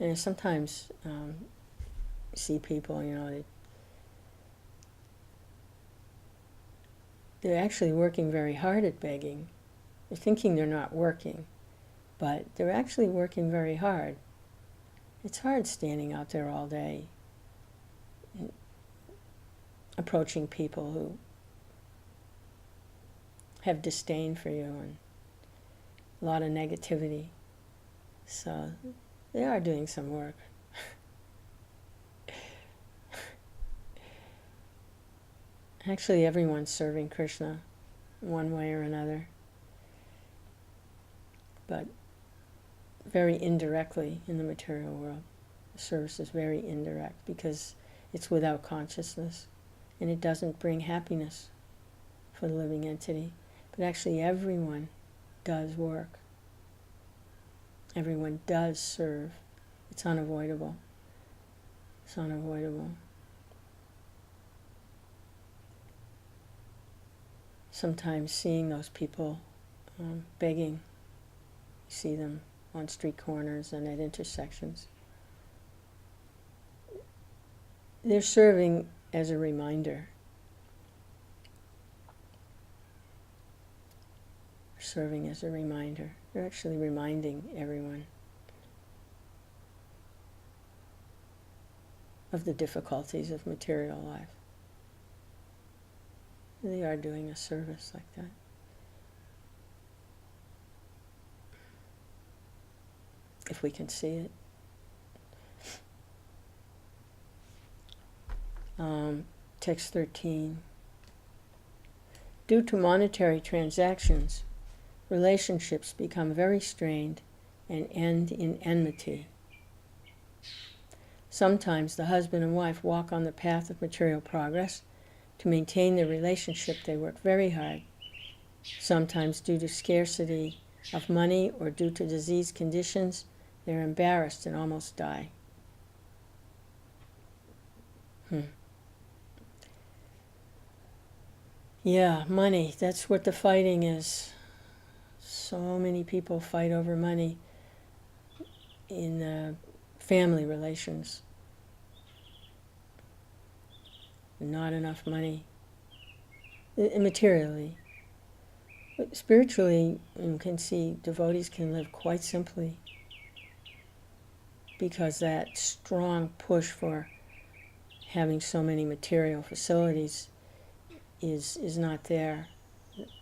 And sometimes see people, they're actually working very hard at begging. They're thinking they're not working, but they're actually working very hard. It's hard standing out there all day, approaching people who have disdain for you and a lot of negativity. So they are doing some work. Actually, everyone's serving Krishna one way or another, but very indirectly in the material world. The service is very indirect because it's without consciousness, and it doesn't bring happiness for the living entity. But actually everyone does work. Everyone does serve. It's unavoidable. It's unavoidable. Sometimes seeing those people begging, you see them on street corners and at intersections. They're serving as a reminder. Serving as a reminder. They're actually reminding everyone of the difficulties of material life. They are doing a service like that. If we can see it. Text 13. Due to monetary transactions, relationships become very strained and end in enmity. Sometimes the husband and wife walk on the path of material progress. To maintain their relationship, they work very hard. Sometimes due to scarcity of money or due to disease conditions, they're embarrassed and almost die. Yeah, money, that's what the fighting is. So many people fight over money in family relations. Not enough money, materially. But spiritually, you can see devotees can live quite simply because that strong push for having so many material facilities is not there.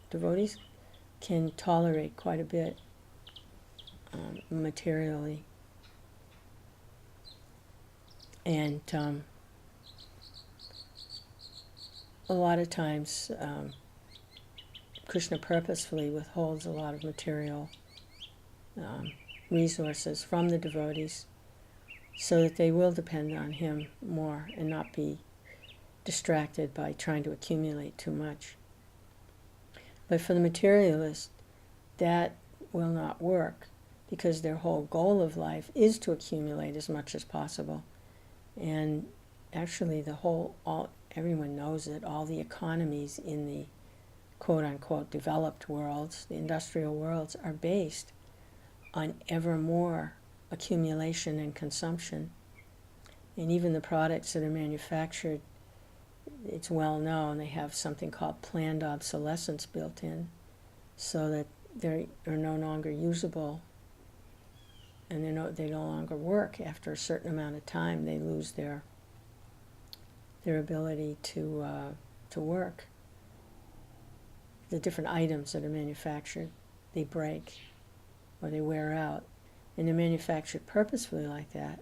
Devotees can tolerate quite a bit materially. And a lot of times Krishna purposefully withholds a lot of material resources from the devotees so that they will depend on him more and not be distracted by trying to accumulate too much. But for the materialist, that will not work because their whole goal of life is to accumulate as much as possible. And actually everyone knows it, all the economies in the quote-unquote developed worlds, the industrial worlds, are based on ever more accumulation and consumption. And even the products that are manufactured, it's well known, they have something called planned obsolescence built in so that they are no longer usable and they no longer work. After a certain amount of time, they lose their ability to work. The different items that are manufactured, they break or they wear out. And they're manufactured purposefully like that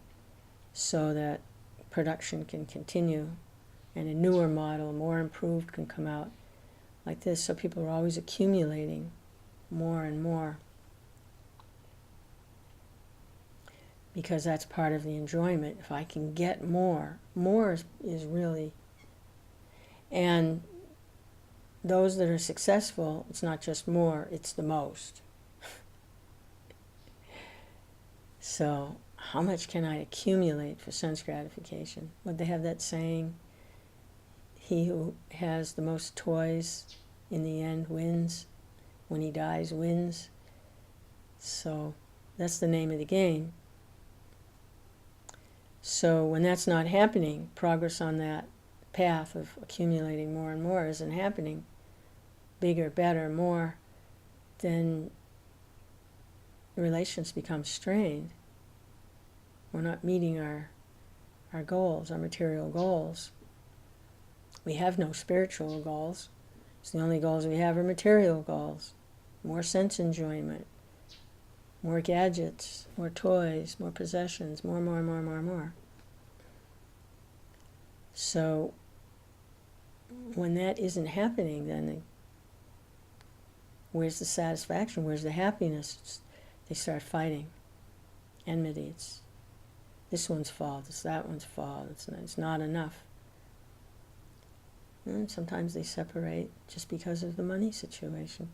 so that production can continue and a newer model, more improved, can come out like this. So people are always accumulating more and more because that's part of the enjoyment. If I can get more is really... And those that are successful, it's not just more, it's the most. So how much can I accumulate for sense gratification? Would they have that saying, he who has the most toys in the end wins, when he dies wins? So that's the name of the game. So when that's not happening, progress on that path of accumulating more and more isn't happening, bigger, better, more, then the relations become strained. We're not meeting our goals, our material goals. We have no spiritual goals. So the only goals we have are material goals. More sense enjoyment, more gadgets, more toys, more possessions, more. So when that isn't happening, then where's the satisfaction? Where's the happiness? They start fighting. Enmity. It's this one's fault. It's that one's fault. It's not enough. And sometimes they separate just because of the money situation.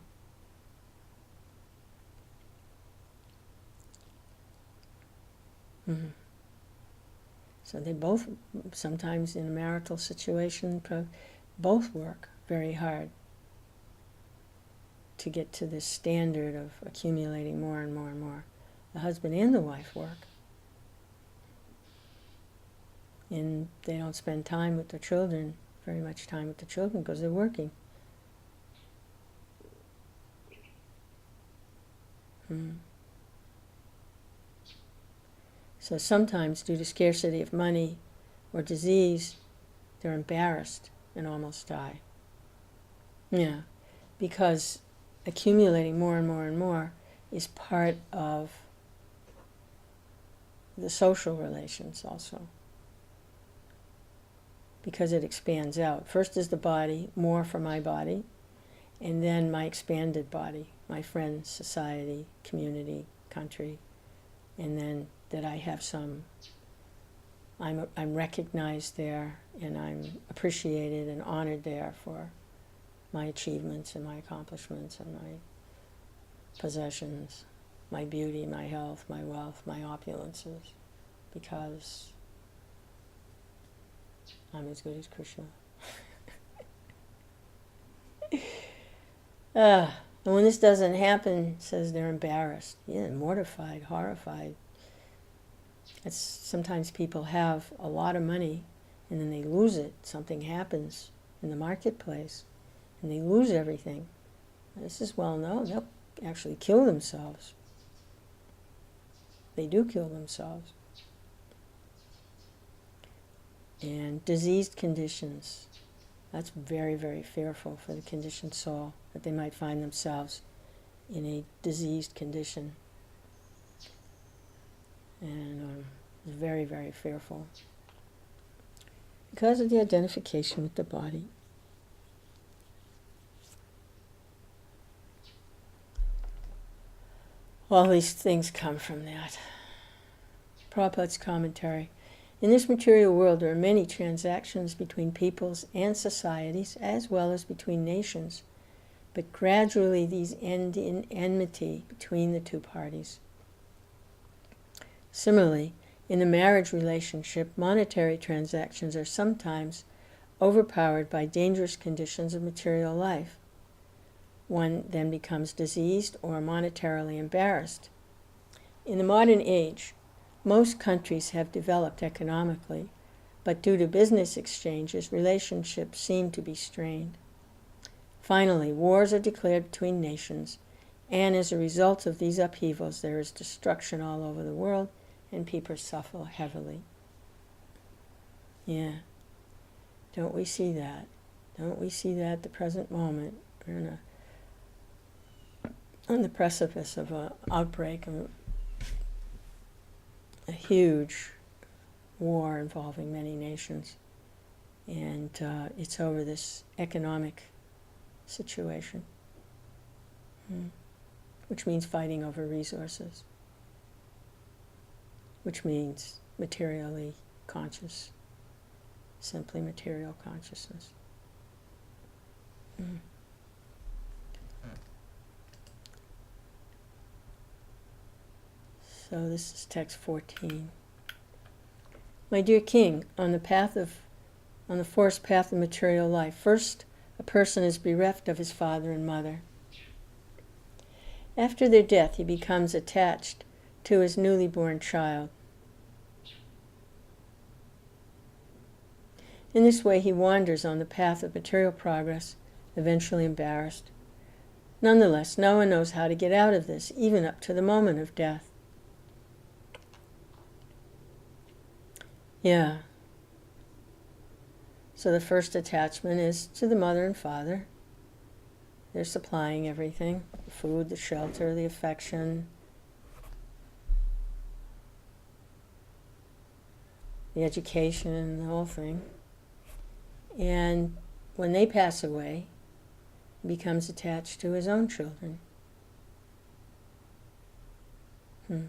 Mm-hmm. So they both, sometimes in a marital situation, both work very hard to get to this standard of accumulating more and more and more. The husband and the wife work. And they don't spend time with their children, very much time with the children, because they're working. So sometimes, due to scarcity of money or disease, they're embarrassed and almost die. Yeah, because accumulating more and more and more is part of the social relations also. Because it expands out. First is the body, more for my body, and then my expanded body, my friends, society, community, country, and then that I have some, I'm recognized there, and I'm appreciated and honored there for my achievements and my accomplishments and my possessions, my beauty, my health, my wealth, my opulences, because I'm as good as Krishna. And when this doesn't happen, it says they're embarrassed, mortified, horrified. It's sometimes people have a lot of money and then they lose it. Something happens in the marketplace and they lose everything. This is well known. They'll actually kill themselves. They do kill themselves. And diseased conditions. That's very, very fearful for the conditioned soul, that they might find themselves in a diseased condition. And it's very, very fearful. Because of the identification with the body. All these things come from that. Prabhupada's commentary. In this material world, there are many transactions between peoples and societies, as well as between nations, but gradually these end in enmity between the two parties. Similarly, in the marriage relationship, monetary transactions are sometimes overpowered by dangerous conditions of material life. One then becomes diseased or monetarily embarrassed. In the modern age, most countries have developed economically, but due to business exchanges, relationships seem to be strained. Finally, wars are declared between nations, and as a result of these upheavals, there is destruction all over the world, and people suffer heavily. Yeah. Don't we see that? Don't we see that at the present moment? We're on the precipice of an outbreak of a huge war involving many nations. And it's over this economic situation, which means fighting over resources, which means materially conscious, simply material consciousness. So this is text 14. My dear king, on the forced path of material life, first a person is bereft of his father and mother. After their death, he becomes attached to his newly born child. In this way, he wanders on the path of material progress, eventually embarrassed. Nonetheless, no one knows how to get out of this, even up to the moment of death. Yeah. So the first attachment is to the mother and father. They're supplying everything, the food, the shelter, the affection, the education, the whole thing. And when they pass away, he becomes attached to his own children. So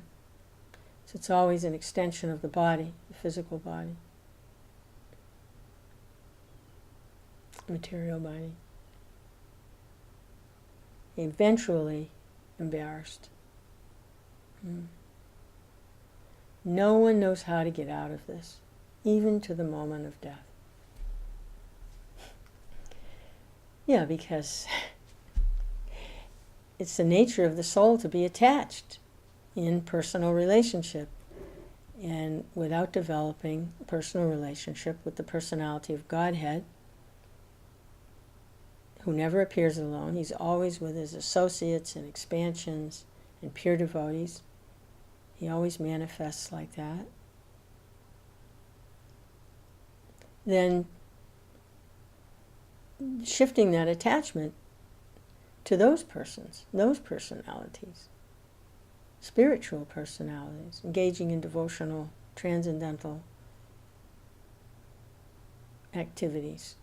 it's always an extension of the body, the physical body, material body. Eventually embarrassed. No one knows how to get out of this, even to the moment of death. Yeah, because it's the nature of the soul to be attached in personal relationship. And without developing a personal relationship with the personality of Godhead, who never appears alone, he's always with his associates and expansions and pure devotees. He always manifests like that. Then shifting that attachment to those persons, those personalities, spiritual personalities, engaging in devotional, transcendental activities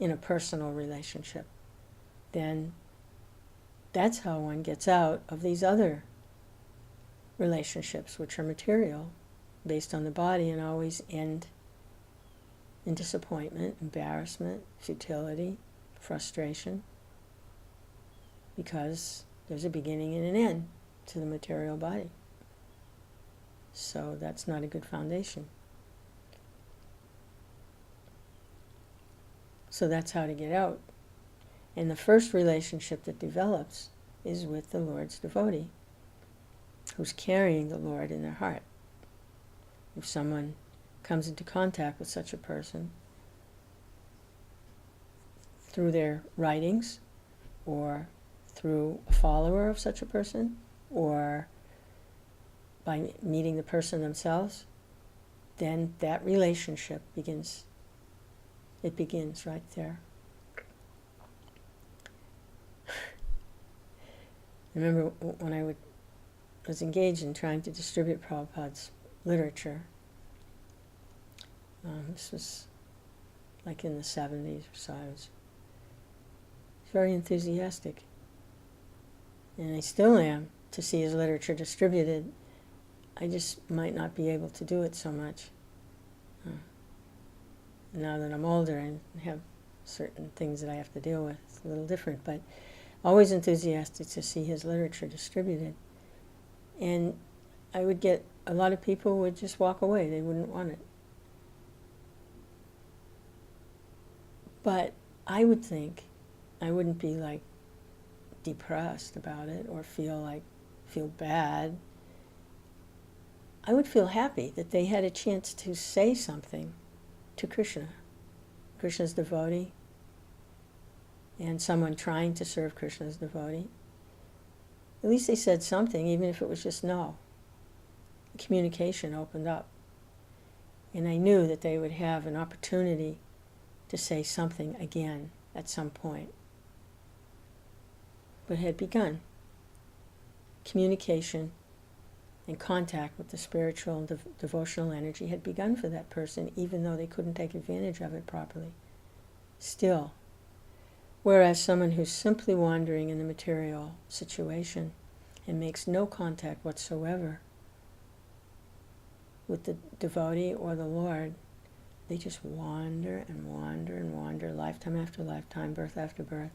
in a personal relationship, then that's how one gets out of these other relationships, which are material, based on the body, and always end in disappointment, embarrassment, futility, frustration, because there's a beginning and an end to the material body. So that's not a good foundation. So that's how to get out. And the first relationship that develops is with the Lord's devotee, who's carrying the Lord in their heart. If someone comes into contact with such a person through their writings, or through a follower of such a person, or by meeting the person themselves, then that relationship begins. It begins right there. I remember when I was engaged in trying to distribute Prabhupada's literature. This was like in the 70s or so. I was very enthusiastic. And I still am, to see his literature distributed. I just might not be able to do it so much. Now that I'm older and have certain things that I have to deal with, it's a little different, but always enthusiastic to see his literature distributed. And I would get, a lot of people would just walk away, they wouldn't want it. But I would think, I wouldn't be like depressed about it or feel bad. I would feel happy that they had a chance to say something to Krishna, Krishna's devotee, and someone trying to serve Krishna's devotee. At least they said something, even if it was just no. The communication opened up. And I knew that they would have an opportunity to say something again at some point. But it had begun. Communication and contact with the spiritual and devotional energy had begun for that person, even though they couldn't take advantage of it properly. Still. Whereas someone who's simply wandering in the material situation and makes no contact whatsoever with the devotee or the Lord, they just wander and wander and wander, lifetime after lifetime, birth after birth.